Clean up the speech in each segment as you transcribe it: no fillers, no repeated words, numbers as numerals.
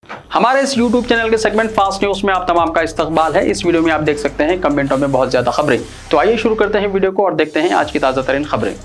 हमारे इस YouTube channel के सेगमेंट फास्ट न्यूज में आप तमाम का इस्तकबाल है। इस वीडियो में आप देख सकते हैं कमेंटों में बहुत ज्यादा खबरें। तो आइए शुरू करते हैं वीडियो को और देखते हैं आज की ताजा तरीन खबरें।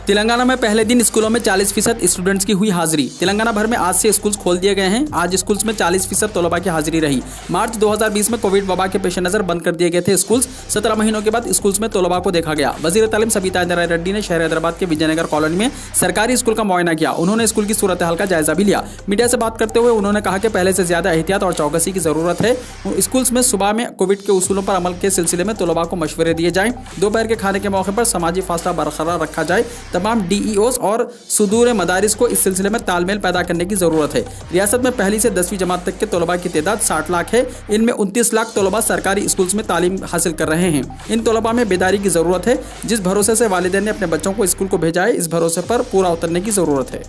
तेलंगाना में पहले दिन स्कूलों में 40% स्टूडेंट्स की हुई हाजिरी। तेलंगाना भर में आज से स्कूल्स खोल दिए गए हैं। आज स्कूल्स में 40% तलबा की हाजिरी रही। मार्च 2020 में कोविड वबा के पेश नजर बंद कर दिए गए थे स्कूल्स। 17 महीनों के बाद स्कूल्स में तलबा को देखा गया। वजीर तालीम सबीता इंदिरा रेड्डी ने शहर हैदराबाद के विजयनगर कॉलोनी में सरकारी स्कूल का मुआयना किया। उन्होंने स्कूल की सूरत हाल का जायजा भी लिया। मीडिया से बात करते हुए उन्होंने कहा कि पहले से ज्यादा एहतियात और चौकसी की जरूरत है। स्कूल्स में सुबह में कोविड के उसूलों पर अमल के सिलसिले में तलबा को मशवरे दिए जाएं। दोपहर के खाने के मौके पर समाजी फासला बरकरार रखा जाए। तमाम DEOs और सुदूर मदारिस को इस सिलसिले में तालमेल पैदा करने की जरूरत है। रियासत में पहली से 10वीं जमात तक के तलबा की तादाद 60 लाख है। इनमें 29 लाख तलबा सरकारी स्कूल्स में तालीम हासिल कर रहे हैं। इन तलबा में बेदारी की जरूरत है। जिस भरोसे से वालिदैन ने अपने बच्चों को स्कूल को भेजा है, इस भरोसे पर पूरा उतरने की जरूरत है।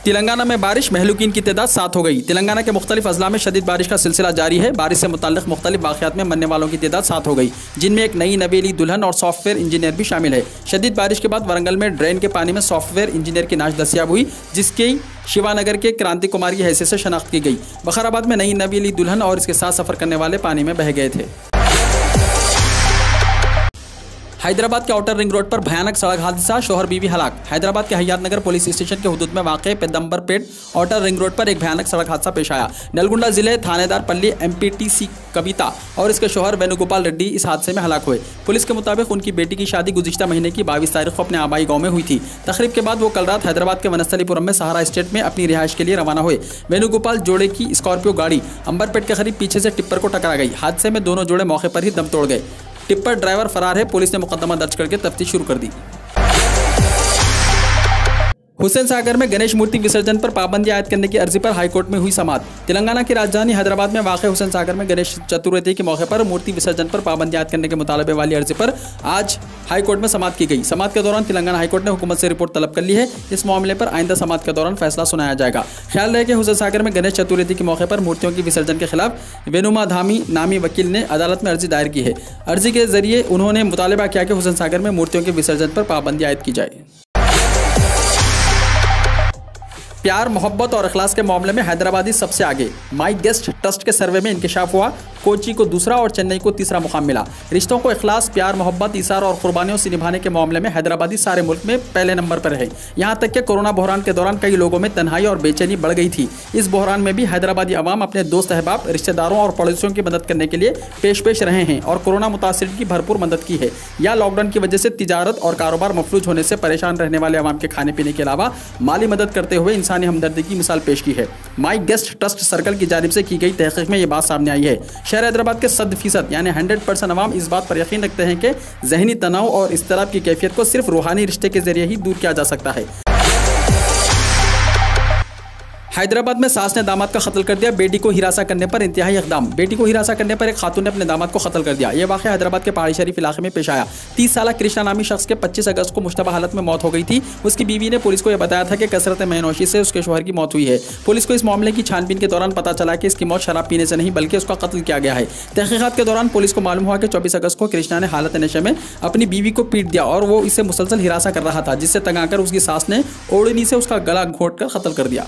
तेलंगाना में बारिश, महलूकीन की तादाद 7 हो गई। तेलंगाना के मुख्तलिफ अजला में शदीद बारिश का सिलसिला जारी है। बारिश से मुताल्लिक मुख्तलिफ वाक़यात में मरने वालों की तादाद 7 हो गई, जिनमें एक नई नवेली दुल्हन और सॉफ्टवेयर इंजीनियर भी शामिल है। शदीद बारिश के बाद वरंगल में ड्रेन के पानी में सॉफ्टवेयर इंजीनियर की नाश दस्तियाब हुई, जिसकी शिवानगर के क्रांति कुमार की हैसियत से शनाख्त की गई। बखराबाद में नई नवेली दुल्हन और इसके साथ सफर करने वाले पानी में बह गए थे। हैदराबाद के आउटर रिंग रोड पर भयानक सड़क हादसा, शोहर बीवी हलाक। हैदराबाद के हयात नगर पुलिस स्टेशन के हुदूद में वाक़ पेदम्बरपेट आउटर रिंग रोड पर एक भयानक सड़क हादसा पेश आया। नलगुंडा जिले थानेदार पल्ली MPTC कविता और इसके शोहर वेणुगोपाल रेड्डी इस हादसे में हलाक हुए। पुलिस के मुताबिक उनकी बेटी की शादी गुज़िश्ता महीने की 22 तारीख को अपने आबाई गाँव में हुई थी। तकरीब के बाद वो कल रात हैदराबाद के वनस्थलीपुरम में सहारा स्टेट में अपनी रिहाइश के लिए रवाना हुए। वेणुगोपाल जोड़े की स्कॉर्पियो गाड़ी अंबरपेट के करीब पीछे से टिप्पर को टकरा गई। हादसे में दोनों जोड़े मौके पर ही दम तोड़ गए। टिप्पर ड्राइवर फरार है। पुलिस ने मुकदमा दर्ज करके तफ्तीश शुरू कर दी। हुसैन सागर में गणेश मूर्ति विसर्जन पर पाबंदी आयद करने की अर्जी पर हाईकोर्ट में हुई समाअत। तेलंगाना की राजधानी हैदराबाद में वाक़ हुसैन सागर में गणेश चतुर्थी के मौके पर मूर्ति विसर्जन पर पाबंदी आयद करने के मुतालबे वाली अर्जी पर आज हाईकोर्ट में समाअत की गई। समाअत के दौरान तेलंगाना हाईकोर्ट ने हुकूमत से रिपोर्ट तलब कर ली है। इस मामले पर आइंदा समाअत के दौरान फैसला सुनाया जाएगा। ख्याल रहे कि हुसैन सागर में गणेश चतुर्थी के मौके पर मूर्तियों की विसर्जन के खिलाफ वेनुमा धामी नामी वकील ने अदालत में अर्जी दायर की है। अर्जी के जरिए उन्होंने मुतालबा किया कि हुसैन सागर में मूर्तियों के विसर्जन पर पाबंदी आयद की जाए। प्यार, मोहब्बत और इखलास के मामले में हैदराबादी सबसे आगे। माई गेस्ट ट्रस्ट के सर्वे में इंकशाफ हुआ। कोची को दूसरा और चेन्नई को तीसरा मुकाम मिला। रिश्तों को इखलास, प्यार, मोहब्बत, इसार और कुर्बानियों से निभाने के मामले में हैदराबादी सारे मुल्क में पहले नंबर पर है। यहाँ तक कि कोरोना बहरान के दौरान कई लोगों में तन्हाई और बेचैनी बढ़ गई थी। इस बहरान में भी हैदराबादी अवाम अपने दोस्त अहबाब, रिश्तेदारों और पड़ोसियों की मदद करने के लिए पेश रहे हैं और कोरोना मुतासिरीन की भरपूर मदद की है। या लॉकडाउन की वजह से तिजारत और कारोबार मफलूज होने से परेशान रहने वाले अवाम के खाने पीने के अलावा माली मदद करते हुए इंसानी हमदर्दी की मिसाल पेश की है। माई गेस्ट ट्रस्ट सर्कल की जानिब से की गई तहकीक में ये बात सामने आई है। शहर हैदराबाद के 100% यानी 100% अवाम इस बात पर यकीन रखते हैं कि जहनी तनाव और इज़्तिराब की कैफियत को सिर्फ रूहानी रिश्ते के जरिए ही दूर किया जा सकता है। हैदराबाद में सास ने दामाद का कत्ल कर दिया। बेटी को हिरासा करने पर इंतहाई इक़दाम। बेटी को हिरासा करने पर एक खातून ने अपने दामाद को कत्ल कर दिया। यह वाक़या हैदराबाद के पहाड़ी शरीफ इलाके में पेश आया। 30 साला कृष्णा नामी शख्स के 25 अगस्त को मुश्तबा हालत में मौत हो गई थी। उसकी बीवी ने पुलिस को यह बताया था कि कसरत मेहनोशी से उसके शोहर की मौत हुई है। पुलिस को इस मामले की छानबीन के दौरान पता चला कि इसकी मौत शराब पीने से नहीं बल्कि उसका कत्ल किया गया है। तहकीकात के दौरान पुलिस को मालूम हुआ कि 24 अगस्त को कृष्णा ने हालत नशे में अपनी बीवी को पीट दिया और वो इसे मुसलसल हिरासा कर रहा था, जिससे तंग आकर उसकी सास ने ओढ़नी से उसका गला घोंट कर कत्ल कर दिया।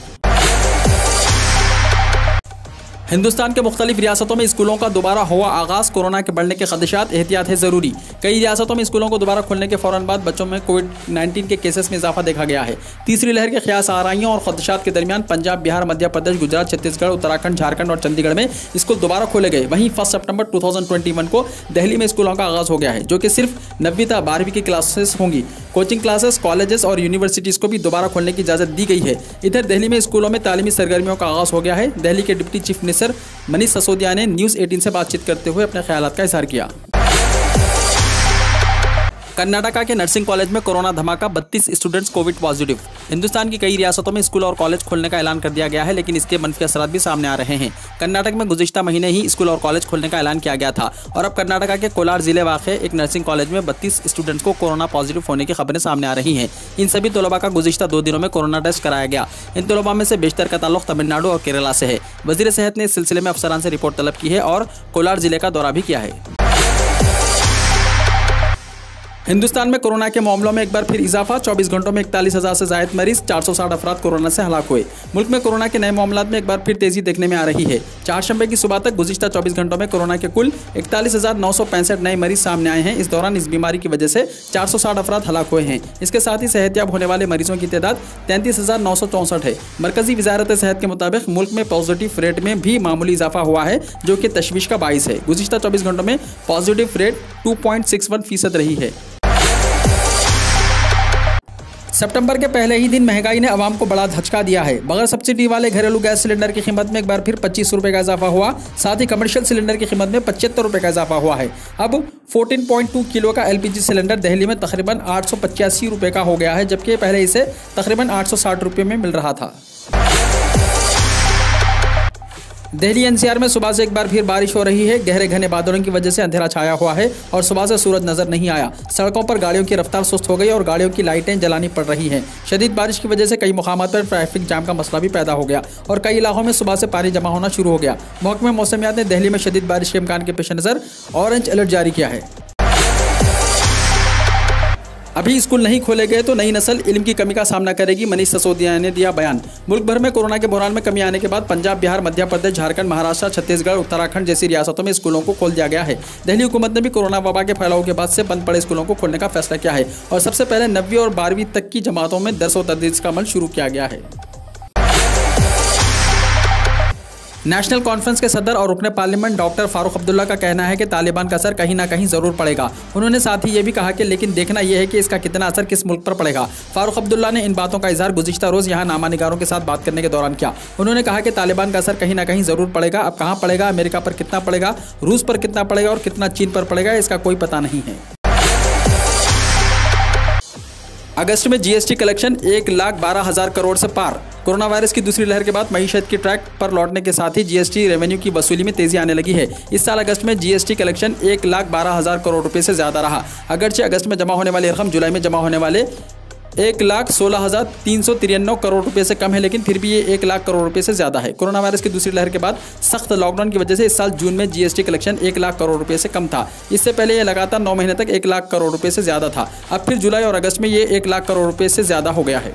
हिंदुस्तान के मुख्तलिफ रियासतों में स्कूलों का दोबारा हुआ आगाज़। कोरोना के बढ़ने के खदशात, एहतियात है ज़रूरी। कई रियासतों में स्कूलों को दोबारा खोलने के फ़ौरन बाद बच्चों में कोविड-19 के केसेस में इजाफा देखा गया है। तीसरी लहर के क़यास आराइयों और खदशात के दरमियान पंजाब, बिहार, मध्य प्रदेश, गुजरात, छत्तीसगढ़, उत्तराखंड, झारखंड और चंडीगढ़ में स्कूल दोबारा खोले गए। वहीं 1 सितंबर 2021 को दिल्ली में स्कूलों का आगाज़ हो गया है, जो कि सिर्फ 9वीं से 12वीं की क्लासेस होंगी। कोचिंग क्लासेस, कॉलेजेस और यूनिवर्सिटीज़ को भी दोबारा खोलने की इजाज़त दी गई है। इधर दिल्ली में स्कूलों में तालीमी सरगर्मियों का आगाज़ हो गया है। दिल्ली के deputy chief minister Manish Sisodia ने न्यूज़ 18 से बातचीत करते हुए अपने ख्यालात का इज़हार किया। कर्नाटका के नर्सिंग कॉलेज में कोरोना धमाका, 32 स्टूडेंट्स कोविड पॉजिटिव। हिंदुस्तान की कई रियासतों में स्कूल और कॉलेज खोलने का ऐलान कर दिया गया है, लेकिन इसके मनफी असरात भी सामने आ रहे हैं। कर्नाटक में गुज़िश्ता महीने ही स्कूल और कॉलेज खोलने का ऐलान किया गया था और अब कर्नाटका के कोलार जिले वाक़े एक नर्सिंग कॉलेज में 32 स्टूडेंट्स को कोरोना पॉजिटिव होने की खबरें सामने आ रही हैं। इन सभी तलबा का गुज़िश्ता 2 दिनों में कोरोना टेस्ट कराया गया। इन तलबा में से बेशतर का ताल्लुक तमिलनाडु और केरला से है। वज़ीर सेहत ने इस सिलसिले में अफसरान से रिपोर्ट तलब की है और कोलार जिले का दौरा भी किया है। हिंदुस्तान में कोरोना के मामलों में एक बार फिर इजाफा। 24 घंटों में 41,000 से ज्यादा मरीज, 460 अफराद कोरोना से हलाक हुए। मुल्क में कोरोना के नए मामलों में एक बार फिर तेजी देखने में आ रही है। चारशंबे की सुबह तक गुज़िश्ता 24 घंटों में कोरोना के कुल 41,965 नए मरीज सामने आए हैं। इस दौरान इस बीमारी की वजह से 460 अफराद हलाक हुए हैं। इसके साथ ही सेहतयाब होने वाले मरीजों की तादाद 33,964 है। मरकजी वजारत सेहत के मुताबिक मुल्क में पॉजिटिव रेट में भी मामूली इजाफा हुआ है, जो कि तशवीश का बाइस है। गुज़िश्ता 24 घंटों में पॉजिटिव रेट 2.61% रही है। सितंबर के पहले ही दिन महंगाई ने आवाम को बड़ा धचका दिया है। बगैर सब्सिडी वाले घरेलू गैस सिलेंडर की कीमत में एक बार फिर 25 रुपये का इजाफा हुआ। साथ ही कमर्शियल सिलेंडर की कीमत में 75 रुपये का इजाफा हुआ है। अब 14.2 किलो का LPG सिलेंडर दिल्ली में तकरीबन 885 रुपये का हो गया है, जबकि पहले इसे तकरीबन 860 रुपये में मिल रहा था। दिल्ली NCR में सुबह से एक बार फिर बारिश हो रही है। गहरे घने बादलों की वजह से अंधेरा छाया हुआ है और सुबह से सूरज नजर नहीं आया। सड़कों पर गाड़ियों की रफ्तार सुस्त हो गई और गाड़ियों की लाइटें जलानी पड़ रही हैं। शदीद बारिश की वजह से कई मुकामात पर ट्रैफिक जाम का मसला भी पैदा हो गया और कई इलाकों में सुबह से पानी जमा होना शुरू हो गया। महकमे मौसमियात ने दिल्ली में शदीद बारिश के इम्कान के पेश नज़र ऑरेंज अलर्ट जारी किया है। अभी स्कूल नहीं खोले गए तो नई नस्ल इल्म की कमी का सामना करेगी, मनीष सिसोदिया ने दिया बयान। मुल्क भर में कोरोना के बहरान में कमी आने के बाद पंजाब, बिहार, मध्य प्रदेश, झारखंड, महाराष्ट्र, छत्तीसगढ़, उत्तराखंड जैसी रियासतों में स्कूलों को खोल दिया गया है। दिल्ली हुकूमत ने भी कोरोना वबा के फैलाव के बाद से बंद पड़े स्कूलों को खोलने का फैसला किया है और सबसे पहले 9वीं और 12वीं तक की जमातों में दर्स व तदरीस का अमल शुरू किया गया है। नेशनल कॉन्फ्रेंस के सदर और रुकने पार्लियामेंट डॉक्टर फारूक अब्दुल्ला का कहना है कि तालिबान का असर कहीं ना कहीं जरूर पड़ेगा। उन्होंने साथ ही ये भी कहा कि लेकिन देखना यह है कि इसका कितना असर किस मुल्क पर पड़ेगा। फारूक अब्दुल्ला ने इन बातों का इजहार गुज़िश्ता रोज़ यहाँ नामानिगारों के साथ बात करने के दौरान किया। उन्होंने कहा कि तालिबान का असर कहीं ना कहीं जरूर पड़ेगा। अब कहाँ पड़ेगा, अमेरिका पर कितना पड़ेगा, रूस पर कितना पड़ेगा और कितना चीन पर पड़ेगा, इसका कोई पता नहीं है। अगस्त में GST कलेक्शन 1,12,000 करोड़ से पार। कोरोना वायरस की दूसरी लहर के बाद मईशत की ट्रैक पर लौटने के साथ ही GST रेवेन्यू की वसूली में तेजी आने लगी है। इस साल अगस्त में GST कलेक्शन 1,12,000 करोड़ रुपए से ज़्यादा रहा। अगरचे अगस्त में जमा होने वाली रकम जुलाई में जमा होने वाले 1,16,393 करोड़ रुपए से कम है, लेकिन फिर भी ये 1 लाख करोड़ रुपए से ज़्यादा है। कोरोना वायरस की दूसरी लहर के बाद सख्त लॉकडाउन की वजह से इस साल जून में GST कलेक्शन 1 लाख करोड़ रुपए से कम था। इससे पहले ये लगातार 9 महीने तक 1 लाख करोड़ रुपए से ज़्यादा था। अब फिर जुलाई और अगस्त में ये 1 लाख करोड़ रुपए से ज़्यादा हो गया है।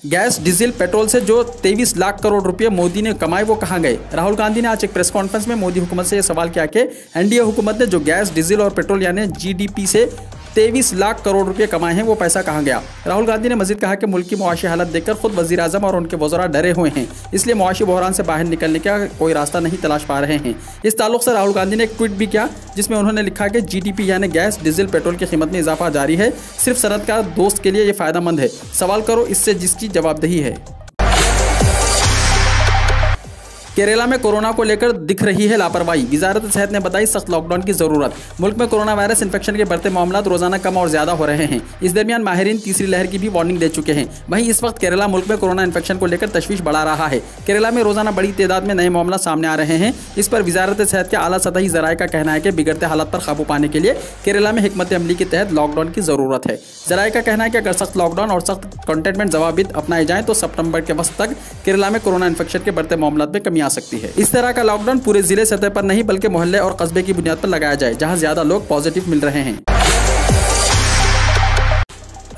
गैस, डीजल, पेट्रोल से जो 23 लाख करोड़ रुपए मोदी ने कमाए वो कहाँ गए? राहुल गांधी ने आज एक प्रेस कॉन्फ्रेंस में मोदी हुकूमत से यह सवाल किया कि NDA हुकूमत ने जो गैस, डीजल और पेट्रोल यानी GDP से 23 लाख करोड़ रुपए कमाए हैं वो पैसा कहाँ गया? राहुल गांधी ने मजीद कहा कि मुल्क की मुआशी हालत देखकर खुद वजीर आजम और उनके वज़रा डरे हुए हैं, इसलिए मुआशी बहरान से बाहर निकलने का कोई रास्ता नहीं तलाश पा रहे हैं। इस ताल्लुक से राहुल गांधी ने एक ट्वीट भी किया जिसमें उन्होंने लिखा कि GDP यानी गैस, डीजल, पेट्रोल की कीमत में इजाफा जारी है। सिर्फ सनअतकार दोस्त के लिए ये फ़ायदेमंद है। सवाल करो इससे जिसकी जवाबदेही है। केरला में कोरोना को लेकर दिख रही है लापरवाही। वजारत सेहत ने बताई सख्त लॉकडाउन की जरूरत। मुल्क में कोरोना वायरस इन्फेक्शन के बढ़ते मामला रोजाना कम और ज्यादा हो रहे हैं। इस दरमियान माहिरीन तीसरी लहर की भी वार्निंग दे चुके हैं। वहीं इस वक्त केरला मुल्क में कोरोना इन्फेक्शन को लेकर तशवीश बढ़ा रहा है। केरला में रोजाना बड़ी तादाद में नए मामला सामने आ रहे हैं। इस पर वजारत सेहत के आला सतही जराये का कहना है कि बिगड़ते हालात पर काबू पाने के लिए केरला में हिकमत अमली के तहत लॉकडाउन की जरूरत है। जराये का कहना है कि अगर सख्त लॉकडाउन और सख्त कंटेनमेंट जवाबित अपनाए जाएं तो सितंबर के वक्त तक केरला में कोरोना इन्फेक्शन के बढ़ते मामलों में कमी आ सकती है। इस तरह का लॉकडाउन पूरे जिले सतह पर नहीं बल्कि मोहल्ले और कस्बे की बुनियाद पर लगाया जाए जहां ज्यादा लोग पॉजिटिव मिल रहे हैं।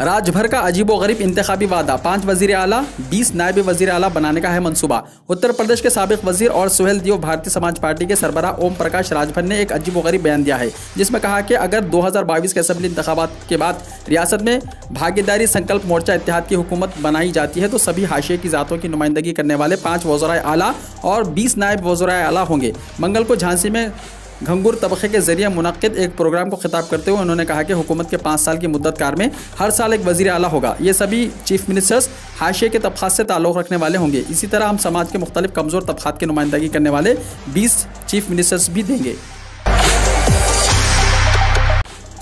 राज्यभर का अजीबोगरीब इंतखाबी वादा, 5 वजीर आला 20 नायब वजीर आला बनाने का है मंसूबा। उत्तर प्रदेश के साबिक वजीर और सुहेल देव भारतीय समाज पार्टी के सरबराह ओम प्रकाश राजभर ने एक अजीबोगरीब बयान दिया है जिसमें कहा कि अगर 2022 के असेंबली इंतखाबात के बाद रियासत में भागीदारी संकल्प मोर्चा इत्तेहाद की हुकूमत बनाई जाती है तो सभी हाशिए की जातों की नुमाइंदगी करने वाले 5 वज़राए आला और 20 नायब वज़राए आला होंगे। मंगल को झांसी में घंगुर तबके के जरिए मुनक्किद एक प्रोग्राम को खिताब करते हुए उन्होंने कहा कि हुकूमत के 5 साल की मुद्दत कार में हर साल एक वजीर आला होगा। ये सभी चीफ मिनिस्टर्स हाशिए के तबकात से ताल्लुक़ रखने वाले होंगे। इसी तरह हम समाज के मुख्तलिफ कमज़ोर तबकात की नुमाइंदगी करने वाले 20 चीफ मिनिस्टर्स भी देंगे।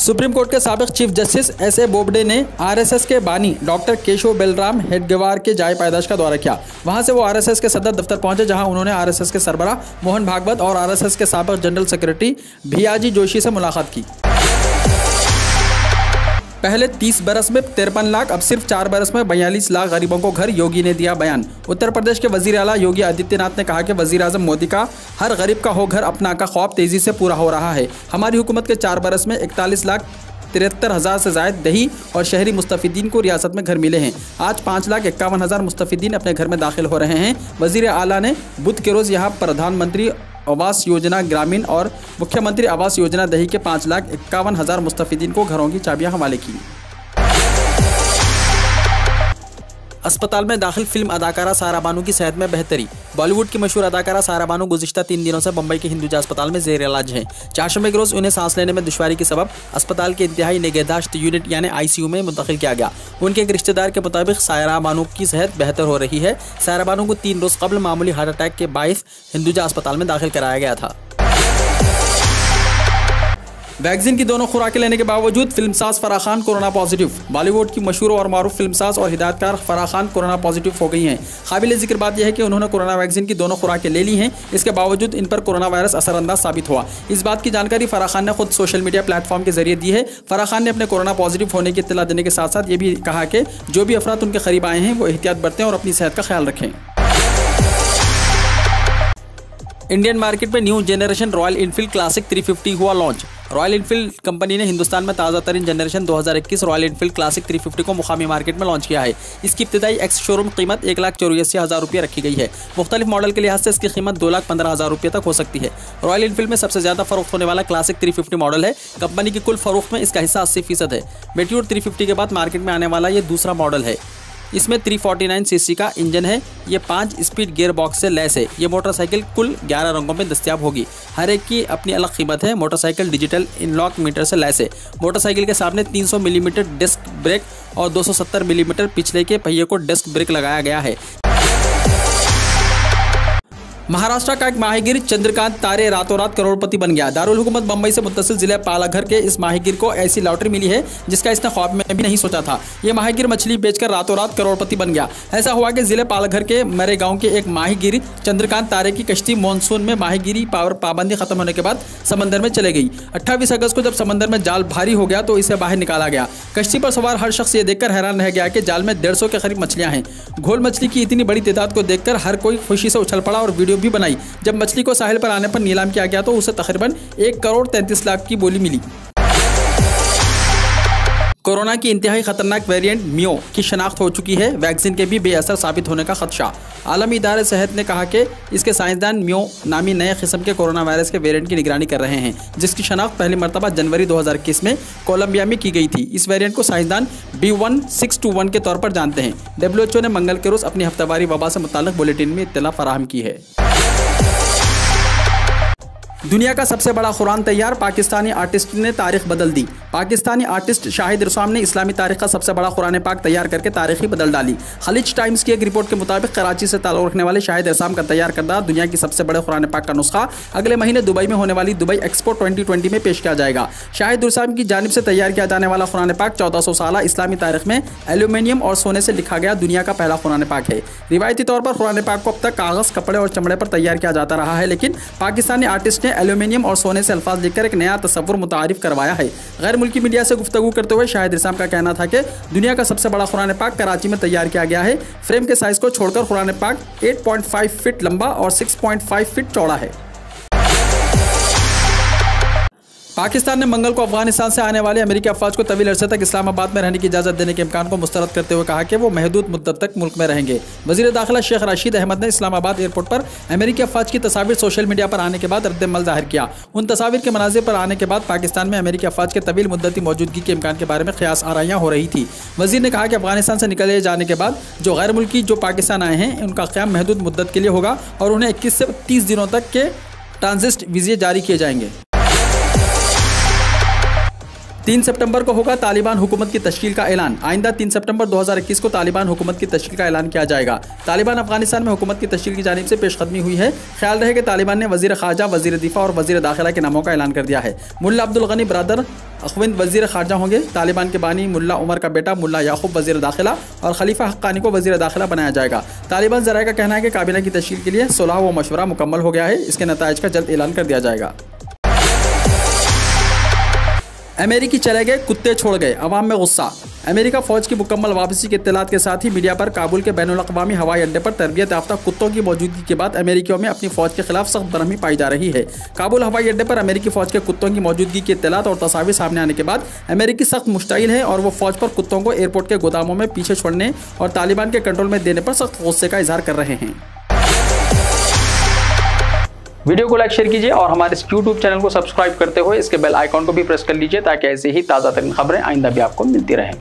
सुप्रीम कोर्ट के साबिक चीफ जस्टिस S.A. बोबडे ने RSS के बानी डॉक्टर केशव बेलराम हेडगेवार के जाय पैदाश का दौरा किया। वहां से वो RSS के सदर दफ्तर पहुंचे जहां उन्होंने RSS के सरबराह मोहन भागवत और RSS के साबिक जनरल सेक्रेटरी भियाजी जोशी से मुलाकात की। पहले 30 बरस में 53 लाख, अब सिर्फ 4 बरस में 42 लाख गरीबों को घर, योगी ने दिया बयान। उत्तर प्रदेश के वजीर आला योगी आदित्यनाथ ने कहा कि वजीर आजम मोदी का हर गरीब का हो घर अपना का ख्वाब तेजी से पूरा हो रहा है। हमारी हुकूमत के 4 बरस में 41,73,000 से ज़ायद दही और शहरी मुस्तफ़ीदीन को रियासत में घर मिले हैं। आज 5,51,000 मुस्तफ़ीदीन अपने घर में दाखिल हो रहे हैं। वजीर आला ने बुध के रोज़ यहाँ प्रधानमंत्री आवास योजना ग्रामीण और मुख्यमंत्री आवास योजना दही के 5,51,000 मुस्तफ़ीदीन को घरों की चाबियां हवाले की। अस्पताल में दाखिल फिल्म अदाकारा सारा बानो की सेहत में बेहतरी। बॉलीवुड की मशहूर अदाकारा सारा बानो गुज़िश्ता 3 दिनों से मुंबई के हिंदुजा अस्पताल में जेर इलाज हैं। 4 के रोज़ उन्हें सांस लेने में दुश्वारी के सबब अस्पताल के इंतहाई निगहदाश्त यूनिट यानी ICU में मुंतकिल किया गया। उनके एक रिश्तेदार के मुताबिक सारा बानो की सेहत बेहतर हो रही है। सारा बानो को 3 रोज़ कबल मामूली हार्ट अटैक के बाइस हिंदुजा अस्पताल में दाखिल कराया गया था। वैक्सीन की दोनों खुराकें लेने के बावजूद फिल्मसाज फराह खान कोरोना पॉजिटिव। बॉलीवुड की मशहूर और मारूफ फिल्मसाज और हिदायतकार फराह खान कोरोना पॉजिटिव हो गई हैं। काबिल जिक्र बात यह है कि उन्होंने कोरोना वैक्सीन की दोनों खुराकें ले ली हैं। इसके बावजूद इन पर कोरोना वायरस असरअंदाज साबित हुआ। इस बात की जानकारी फराह खान ने खुद सोशल मीडिया प्लेटफॉर्म के जरिए दी है। फराह खान ने अपने कोरोना पॉजिटिव होने की इत्तला देने के साथ साथ ये भी कहा कि जो भी अफराद उनके करीब आए हैं वो एहतियात बरतें और अपनी सेहत का ख्याल रखें। इंडियन मार्केट में new generation royal Enfield classic 350 हुआ लॉन्च। रॉयल इनफील्ड कंपनी ने हिंदुस्तान में ताज़ा तरीन जनरेशन 2021 रॉयल इनफील्ड क्लासिक 350 को मुकामी मार्केट में लॉन्च किया है। इसकी इब्तिदाई एक्स शोरूम कीमत 1,84,000 रुपये रखी गई है। मुख्तलिफ मॉडल के लिहाज से इसकी कीमत 2,15,000 रुपये तक हो सकती है। रॉयल इनफील्ड में सबसे ज़्यादा फरोख्त होने वाला क्लासिक 350 मॉडल है। कंपनी की कुल फरोख्त में इसका हिस्सा 80% है। मेट्योर 350 के बाद मार्केट में आने वाला ये दूसरा मॉडल है। इसमें 349 सीसी का इंजन है। ये 5 स्पीड गियर बॉक्स से लैस है। ये मोटरसाइकिल कुल 11 रंगों में दस्तियाब होगी। हर एक की अपनी अलग कीमत है। मोटरसाइकिल डिजिटल इनलॉक मीटर से लैस है। मोटरसाइकिल के सामने 300 मिलीमीटर डिस्क ब्रेक और 270 मिलीमीटर पिछले के पहिए को डिस्क ब्रेक लगाया गया है। महाराष्ट्र का एक माहीगिर चंद्रकांत तारे रातों रात करोड़पति बन गया। दारुल हुकूमत बम्बई से मुत्तसिल जिले पालाघर के इस माहीगिर को ऐसी लॉटरी मिली है जिसका इसने ख्वाब में भी नहीं सोचा था। ये माहीगिर मछली बेचकर रातों रात करोड़पति बन गया। ऐसा हुआ कि जिले पालाघर के मरे गांव के एक माहीगिर चंद्रकांत तारे की कश्ती मानसून में माहीगिरी पाबंदी खत्म होने के बाद समंदर में चले गई। 28 अगस्त को जब समंदर में जाल भारी हो गया तो इसे बाहर निकाला गया। कश्ती पर सवार हर शख्स ये देखकर हैरान रह गया कि जाल में 150 के करीब मछलियां हैं। घोल मछली की इतनी बड़ी तादाद को देखकर हर कोई खुशी से उछल पड़ा और वीडियो भी बनाई। जब मछली को साहिल पर आने पर नीलाम किया गया तो उसे तकरीबन 1,33,00,000 की बोली मिली। कोरोना की इंतहाई खतरनाक वेरिएंट म्यो की शनाख्त हो चुकी है। वैक्सीन के भी बेअसर साबित होने का खदशा। आलमी इदारे सेहत ने कहा कि इसके साइंसदान म्यो नामी नए किस्म के कोरोना वायरस के वेरिएंट की निगरानी कर रहे हैं, जिसकी शनाख्त पहली मरतबा जनवरी 2021 में कोलंबिया में की गई थी। इस वेरिएंट को साइंसदान B1621 के तौर पर जानते हैं। WHO ने मंगल के रोज़ अपनी हफ्तावारी वबा से मुताल्लिक बुलेटिन में इत्तला फराहम की है। दुनिया का सबसे बड़ा कुरान तैयार, पाकिस्तानी आर्टिस्ट ने तारीख बदल दी। पाकिस्तानी आर्टिस्ट शाहिद इरसाम ने इस्लामी तारीख का सबसे बड़ा कुरान पाक तैयार करके तारीख ही बदल डाली। खलीज टाइम्स की एक रिपोर्ट के मुताबिक कराची से ताल्लुक़ रखने वाले शाहिद इरसाम का तैयार करदा दुनिया की सबसे बड़े कुरान पाक का नुस्खा अगले महीने दुबई में होने वाली दुबई एक्सपो 2020 में पेश किया जाएगा। शाहिद इरसाम की जानिब से तैयार किया जाने वाला कुरान पाक 1400 साल इस्लामी तारीख में एल्यूमिनियम और सोने से लिखा गया दुनिया का पहला कुरान पाक है। रिवायती तौर पर कुरान पाक को अब तक कागज़, कपड़े और चमड़े पर तैयार किया जाता रहा है, लेकिन पाकिस्तानी आर्टिस्ट ने एल्यूमिनियम और सोने से अल्फाज लिखकर एक नया तस्वुर मुतारिफ करवाया है। गैर मुल्की मीडिया से गुफ्तगू करते हुए शाहिद इरसाम का कहना था कि दुनिया का सबसे बड़ा कुरान पाक कराची में तैयार किया गया है। फ्रेम के साइज को छोड़कर कुरान पाक 8.5 फीट लंबा और 6.5 फीट चौड़ा है। पाकिस्तान ने मंगल को अफगानिस्तान से आने वाले अमेरिकी अफवाज को तवील अरसे तक इस्लामाबाद में रहने की इजाज़त देने के इम्कान को मुस्तरद करते हुए कहा कि वो महदूद मुद्दत तक मुल्क में रहेंगे। वज़ीर दाखिला शेख राशिद अहमद ने इस्लामाबाद एयरपोर्ट पर अमेरिकी अफवाज की तस्वीर सोशल मीडिया पर आने के बाद रद्द-ए-अमल जाहिर किया। उन तस्वीर के मनाज़िर पर आने के बाद पाकिस्तान में अमेरिकी अफवाज के तवील मुद्दती मौजूदगी के इम्कान के बारे में क़यास आराइयाँ हो रही थी। वज़ीर ने कहा कि अफगानिस्तान से निकले जाने के बाद जो गैर मुल्की जो पाकिस्तान आए हैं उनका क़याम महदूद मुद्दत के लिए होगा और उन्हें 21 से 30 दिनों तक के ट्रांजिट वीज़े जारी किए जाएंगे। 3 सितंबर को होगा तालिबान हुकूमत की तश्कील का ऐलान। आइंदा 3 सितंबर 2021 को तालिबान हुकूमत की तश्कील का ऐलान किया जाएगा। तालिबान अफगानिस्तान में हुकूमत की तश्कील की जानिब से पेशकदमी हुई है। ख्याल रहे कि तालिबान ने वज़ीर ख़ारजा, वज़ीर दिफा और वज़ीर दाखिला के नामों का ऐलान कर दिया है। मुल्ला अब्दुल गनी ब्रदर अखविंद वज़ीर ख़ारजा होंगे। तालिबान के बानी मुल्ला उमर का बेटा मुल्ला याकूब वज़ीर दाखिला और खलीफा हक्कानी को वज़ीर दाखिला बनाया जाएगा। तालिबान ज़राए का कहना है कि काबीना की तश्कील के लिए सुलह व मशवरा मुकम्मल हो गया है। इसके नताइज का जल्द ऐलान कर दिया जाएगा। अमेरिकी चले गए, कुत्ते छोड़ गए, अवाम में गुस्सा। अमेरिका फौज की मुकम्मल वापसी के इत्तलात के साथ ही मीडिया पर काबुल के बैनुल अक़वामी हवाई अड्डे पर तरबियत याफ्ता कुत्तों की मौजूदगी के बाद अमेरिकियों में अपनी फौज के खिलाफ सख्त बरहमी पाई जा रही है। काबुल हवाई अड्डे पर अमेरिकी फौज के कुत्तों की मौजूदगी की इत्तलात और तस्वीर सामने आने के बाद अमेरिकी सख्त मुश्तइल है और वो फौज पर कुत्तों को एयरपोर्ट के गोदामों में पीछे छोड़ने और तालिबान के कंट्रोल में देने पर सख्त गुस्से का इजहार कर रहे हैं। वीडियो को लाइक शेयर कीजिए और हमारे इस YouTube चैनल को सब्सक्राइब करते हुए इसके बेल आइकॉन को भी प्रेस कर लीजिए ताकि ऐसे ही ताज़ा तरीन खबरें आइंदा भी आपको मिलती रहें।